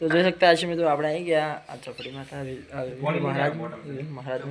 तो જોઈ શકતા હશે મિત્રો આપણે આવી ગયા આ ચોપડી માતા મહારાજ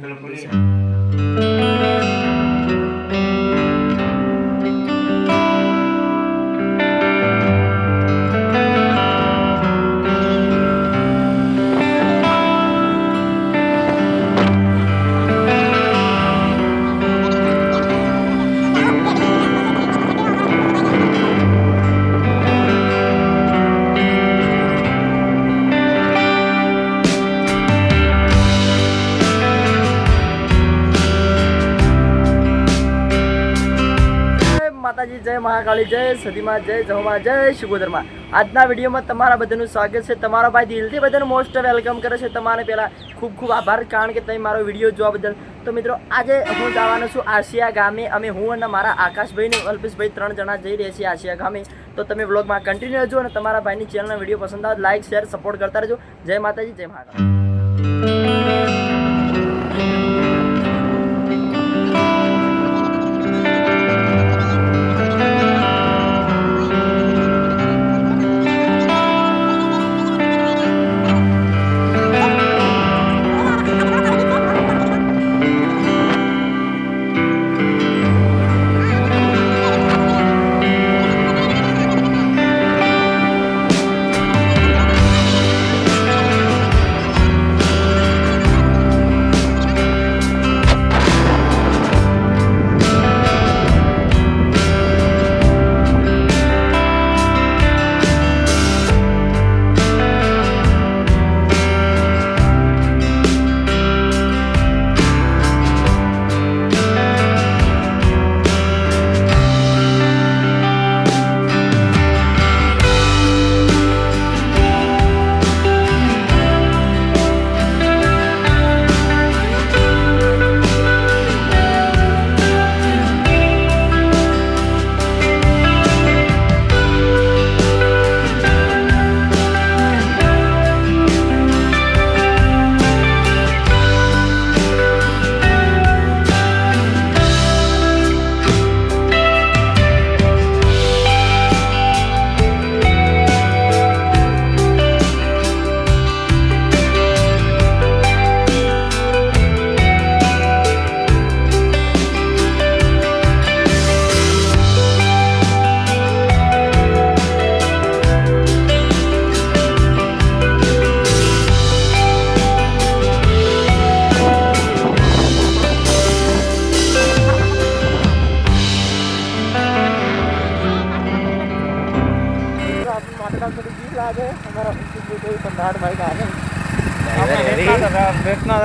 માતાજી જય મહાકાળી જય સતીમાં જય જહમાં જય શિગોદરમાં આજના વિડીયોમાં તમારા બધાનું સ્વાગત છે। તમારો ભાઈ દિલથી બધાનું મોસ્ટ વેલકમ કરે છે। તમારે પહેલાં ખૂબ ખૂબ આભાર કારણ કે તમે મારો વિડીયો જોવા બદલ। તો મિત્રો આજે હું જવાનો છું આશિયા ગામે। અમે હું અને મારા આકાશભાઈ ને અલ્પેશભાઈ 3 જણા જઈ રહ્યા છીએ આશિયા ગામે। તો તમે વ્લોગમાં કન્ટિન્યુ રહેજો અને તમારા ભાઈની ચેનલનો વિડીયો પસંદ આવે લાઈક શેર સપોર્ટ કરતા રહેજો। જય માતાજી જય મહાકાળી।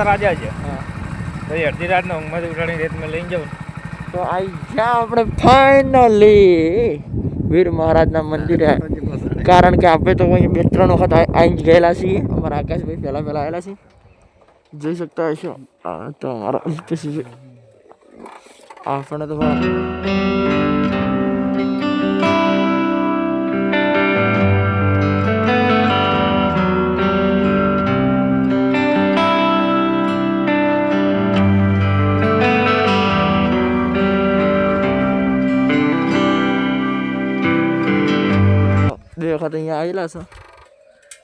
રાજા છે અડધી રાતના ઊંઘમાંથી ઉઠાડીને રેતમાં લઈને જાઉં તો આઈ ગયા આપણે ફાઇનલી વીર મહારાજના મંદિરે। કારણ કે આપણે તો અહીં 2-3 વખત આવી ગયેલા છીએ। અમારા આકાશભાઈ પહેલા આવેલા છે જોઈ શકતા હશો। તો અમારા આપણે તો વખત અહીંયા આવેલા છો।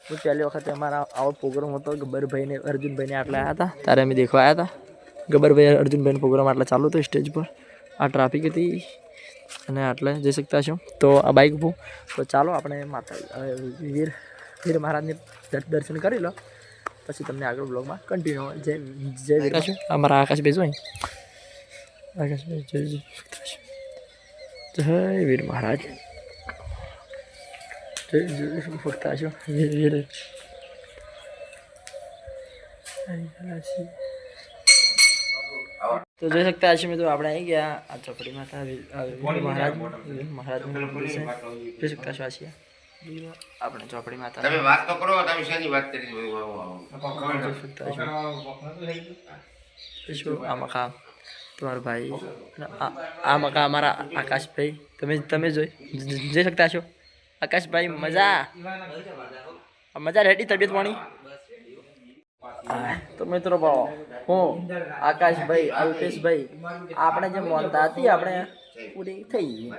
તો પહેલી વખતે અમારા આવો પ્રોગ્રામ હતો ગબ્બરભાઈ ને અર્જુનભાઈ ને આટલા આવ્યા હતા ત્યારે અમે દેખવા આવ્યા હતા। ગબ્બરભાઈ અર્જુનભાઈનો પ્રોગ્રામ આટલા ચાલુ હતો સ્ટેજ પર। આ ટ્રાફિક હતી અને આટલે જઈ શકતા છો। તો આ બાઇક ઉભું તો ચાલો આપણે માતા વીર મહારાજને દર્શન કરી લો પછી તમને આગળ બ્લોગમાં કન્ટિન્યુ જય વીર છો। અમારા આકાશભાઈ જોઈ આકાશભાઈ જય વીર મહારાજ ફક્ત છો વીર તો જોઈ શકતા હશે મિત્રો આપણે આવી ગયા આ ચોપડી માતા મહારાજ જોઈ શકતા છો આશિયા આપણે ચોપડી માતા તમે વાત તો કરો તમે શાની વાત કરી જોઈ શકતા છો। આ મકા તમારો ભાઈ આ મકા અમારા આકાશભાઈ તમે જોઈ શકતા છો। આકાશભાઈ મજા રેડી તબિયત પાણી। તો મિત્રો હું આકાશભાઈ અલ્પેશભાઈ આપણે જે મોનતા હતી આપણે પૂરી થઈ ગઈ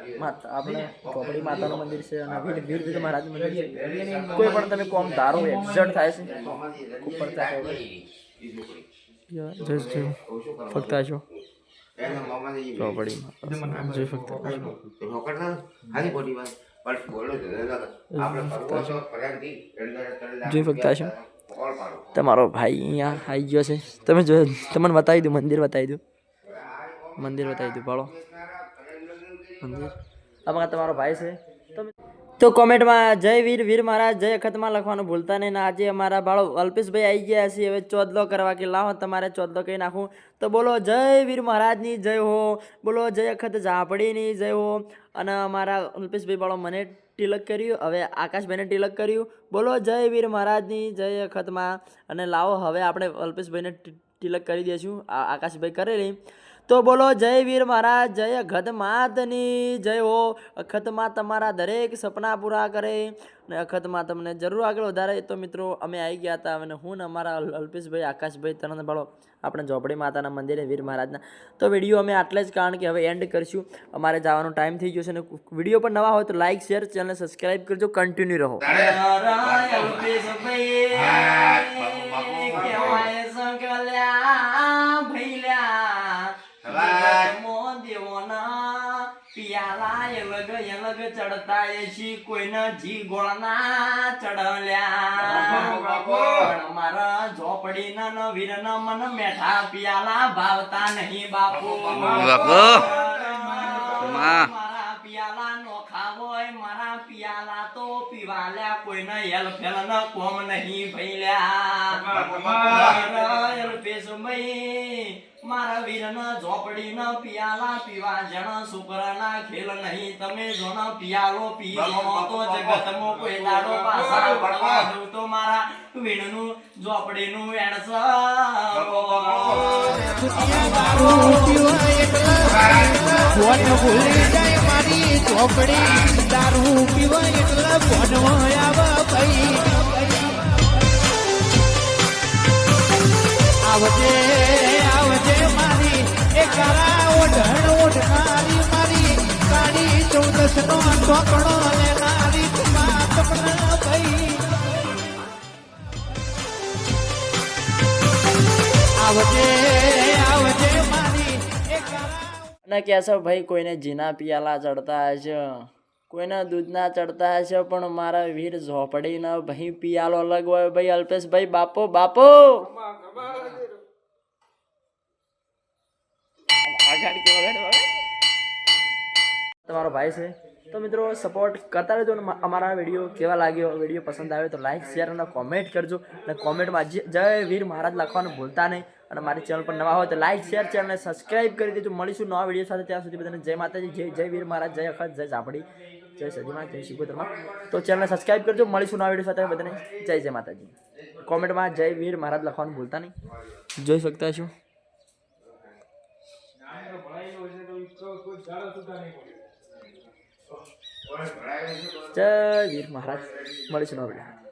આપણે ચોપડી માતાનું મંદિર છે અને વીર વીર વીર મહારાજનું મંદિર છે. કોઈ પણ તમે કોમ ધારો એક્ઝટ થાય છે ખૂબ પડતા ફક્ત આશો ચોપડી જોઈ ફક્ત જોઈ ફક્ત આશો તમારો ભાઈ અહીંયા આવી ગયો છે. તમે જો તમને બતાવી દઉં મંદિર બતાવી દઉં ભાળો મંદિર આમાં તમારો ભાઈ છે. તો કોમેન્ટમાં જય વીર વીર મહારાજ જય અખતમાં લખવાનું ભૂલતા નહીં. આજે અમારા બાળો અલ્પેશભાઈ આવી ગયા છે. હવે ચોદલો કરવા કે લાવો તમારે ચોદલો કહી નાખું તો બોલો જય વીર મહારાજની જય હો, બોલો જય અખત ઝાપડીની જય હો. અને અમારા અલ્પેશભાઈ બાળો મને તિલક કર્યું, હવે આકાશભાઈને તિલક કર્યું. બોલો જય વીર મહારાજની જય અખતમાં. અને લાવો હવે આપણે અલ્પેશભાઈને તિલક કરી દઈશું, આકાશભાઈ કરેલી. તો બોલો જય વીર મહારાજ જય અખત માતની જય હો. અખતમાં તમારા દરેક સપના પૂરા કરે ને અખતમાં તમને જરૂર આગળ વધારે. તો મિત્રો અમે આવી ગયા હતા અને હું ને અમારા અલ્પેશભાઈ આકાશભાઈ તરત બાળો આપણે ઝોપડી માતાના મંદિરે વીર મહારાજના. તો વિડીયો અમે આટલે જ, કારણ કે હવે એન્ડ કરશું, અમારે જવાનો ટાઈમ થઈ ગયો છે. અને વિડીયો પણ નવા હોય તો લાઈક શેર ચેનલ સબસ્ક્રાઈબ કરજો. કન્ટિન્યુ રહો. પિયાલા ચડતા કોઈના જી ગોળના ચડલ્યા મારા ઝોપડી ના વીર ના મન મેઠા પિયાલા ભાવતા નહીં બાપુ. મારા પિયાલા નોખા હોય, મારા પિયાલા તો પીવાલ્યા કોઈના હેલ ફેલ ન કોમ નહીં ભૈલ્યા. અલ્પેશભાઈ મારા વીરના ઝોપડી ના પિયાલા પીવા જણ સુકરના ખેલ નહીં. તમે જોણ પિયાલો પી તો જગતમાં કોઈ દાડો પાછા પડવા દઉં તો મારા વીણનું ઝોપડીનું વેણસ. દારૂ પીવા એટલે આવજે આવજે મારી એ કારા ઓઢણ ઓઢનારી મારી કાળી 14 નો ઢોકળો લેનારી તપના ભાઈ. આવજે આવજે મારી એ કારા. અને કહેશો ભાઈ કોઈને જીના પિયાલા ચડતા હશે, કોઈના દૂધના ચડતા હશે, પણ મારા વીર ઝોપડીના ભાઈ પિયાલો અલગ હોય. ભાઈ અલ્પેશભાઈ બાપો બાપો તમારો ભાઈ છે. તો મિત્રો સપોર્ટ કરતા રહેજો. અમારા વિડીયો કેવા લાગ્યો, વિડીયો પસંદ આવ્યો તો લાઈક શેર અને કોમેન્ટ કરજો. અને કોમેન્ટમાં જય વીર મહારાજ લખવાનું ભૂલતા નહીં. અને મારી ચેનલ પર નવા હોય તો લાઈક શેર ચેનલને સબસ્ક્રાઈબ કરી દેજો. મળીશું નવા વિડીયો સાથે. ત્યાં સુધી બધાને જય માતાજી, જય વીર મહારાજ, જય અખત, જય ઝાપડી, જય સદીમાં, જય શિકોતરમાં. તો ચેનલને સબસ્ક્રાઈબ કરજો. મળીશું નવા વિડીયો સાથે. બધાને જય માતાજી. કોમેન્ટમાં જય વીર મહારાજ લખવાનું ભૂલતા નહીં. જોઈ શકતા છો. જય વીર મહારાજ. મળીશું નવા વિડીયો.